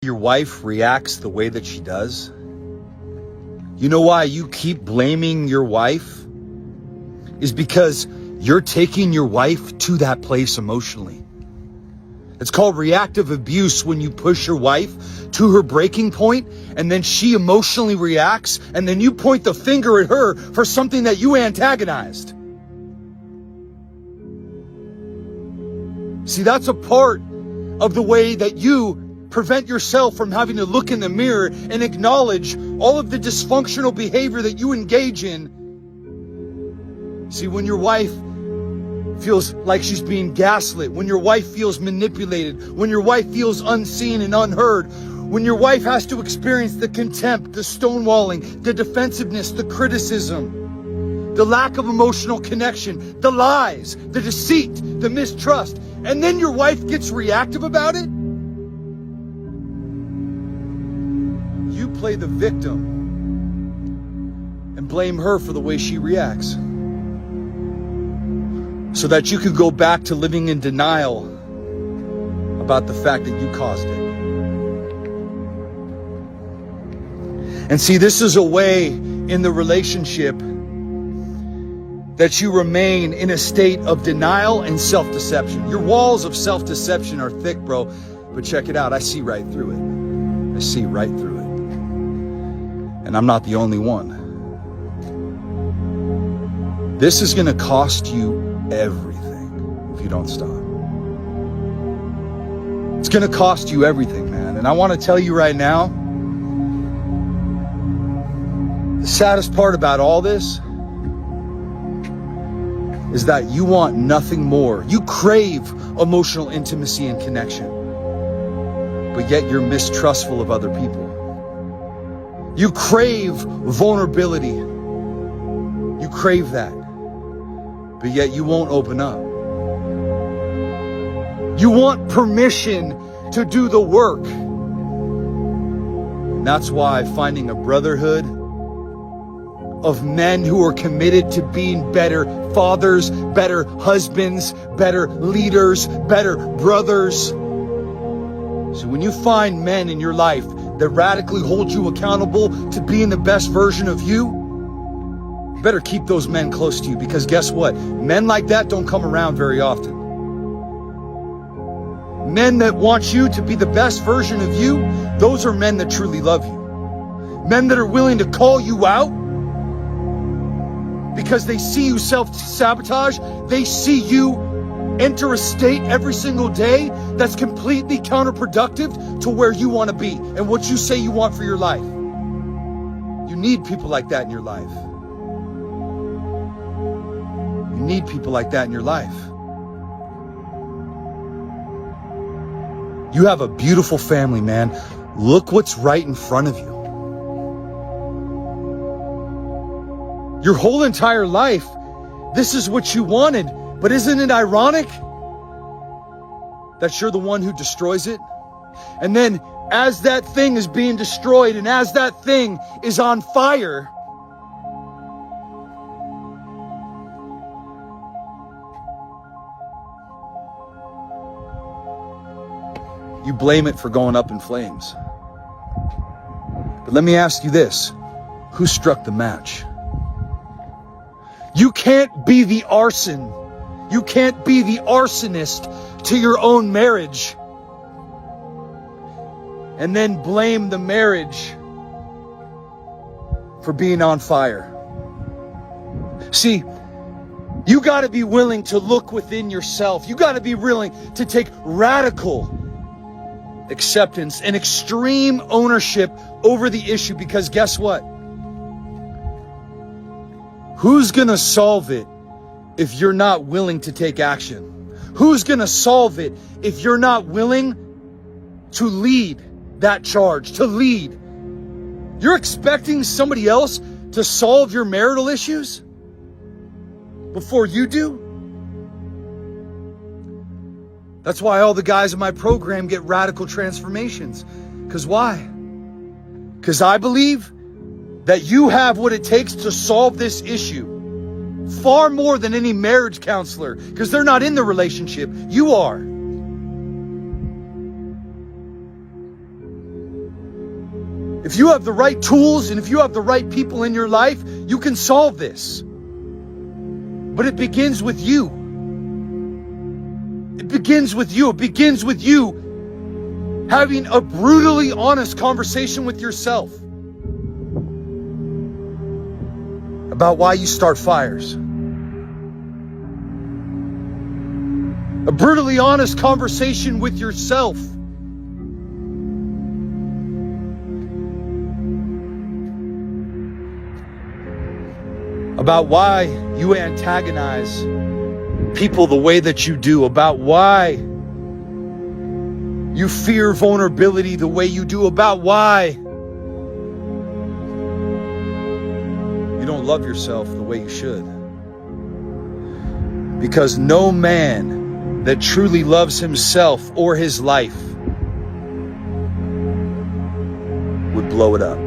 Your wife reacts the way that she does? You know why you keep blaming your wife? Is because you're taking your wife to that place emotionally. It's called reactive abuse, when you push your wife to her breaking point and then she emotionally reacts and then you point the finger at her for something that you antagonized. See, that's a part of the way that you prevent yourself from having to look in the mirror and acknowledge all of the dysfunctional behavior that you engage in. See, when your wife feels like she's being gaslit, when your wife feels manipulated, when your wife feels unseen and unheard, when your wife has to experience the contempt, the stonewalling, the defensiveness, the criticism, the lack of emotional connection, the lies, the deceit, the mistrust, and then your wife gets reactive about it, you play the victim and blame her for the way she reacts, so that you could go back to living in denial about the fact that you caused it. And see, this is a way in the relationship that you remain in a state of denial and self-deception. Your walls of self-deception are thick, bro, but check it out. I see right through it. I see right through it. And I'm not the only one. This is going to cost you everything if you don't stop. It's going to cost you everything, man. And I want to tell you right now, the saddest part about all this is that you want nothing more. You crave emotional intimacy and connection, but yet you're mistrustful of other people. You crave vulnerability. You crave that, but yet you won't open up. You want permission to do the work. And that's why finding a brotherhood of men who are committed to being better fathers, better husbands, better leaders, better brothers. So when you find men in your life that radically hold you accountable to being the best version of you, you better keep those men close to you, because guess what? Men like that don't come around very often. Men that want you to be the best version of you, those are men that truly love you. Men that are willing to call you out because they see you self-sabotage. They see you enter a state every single day that's completely counterproductive to where you want to be and what you say you want for your life. You need people like that in your life. You need people like that in your life. You have a beautiful family, man. Look what's right in front of you. Your whole entire life, this is what you wanted. But isn't it ironic that you're the one who destroys it? And then as that thing is being destroyed and as that thing is on fire, you blame it for going up in flames. But let me ask you this. Who struck the match? You can't be the arson. You can't be the arsonist to your own marriage and then blame the marriage for being on fire. See, you got to be willing to look within yourself. You got to be willing to take radical acceptance and extreme ownership over the issue, because guess what? Who's gonna solve it if you're not willing to take action? Who's gonna solve it if you're not willing to lead that charge, to lead? You're expecting somebody else to solve your marital issues before you do? That's why all the guys in my program get radical transformations. Because why? Because I believe that you have what it takes to solve this issue far more than any marriage counselor, because they're not in the relationship. You are. If you have the right tools and if you have the right people in your life, you can solve this. But it begins with you. It begins with you. It begins with you having a brutally honest conversation with yourself about why you start fires. A brutally honest conversation with yourself about why you antagonize people the way that you do, about why you fear vulnerability the way you do, about why you don't love yourself the way you should. Because no man that truly loves himself or his life would blow it up.